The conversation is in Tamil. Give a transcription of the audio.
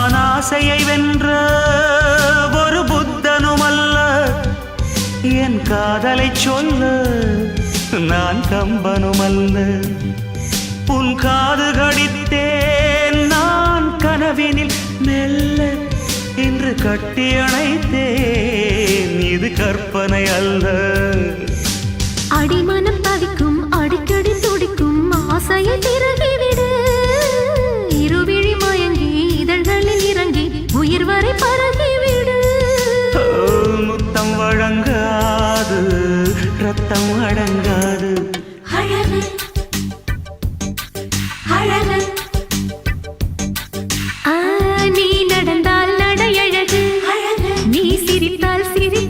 நான் ஆசையை வென்ற ஒரு புத்தனுமல்ல, என் காதலை சொல்ல நான் கம்பனுமல்ல. உன் காது கடித்தேன் நான் கனவினில் மெல்ல, இன்று கட்டி அணைத்தேன் இது கற்பனை அல்ல. அடிமனம் தவிக்கும் அடிக்கடி துடிக்கும் ஆசையை திறகிவிடு, இருவிழி மயங்கி இதழ்களில் இறங்கி உயிர் வரை பரகிவிடு. முத்தம் வழங்காது ரத்தம் அடங்காது. நீ நடந்தால் நடையழகு, நீ சிரித்தால் சிரி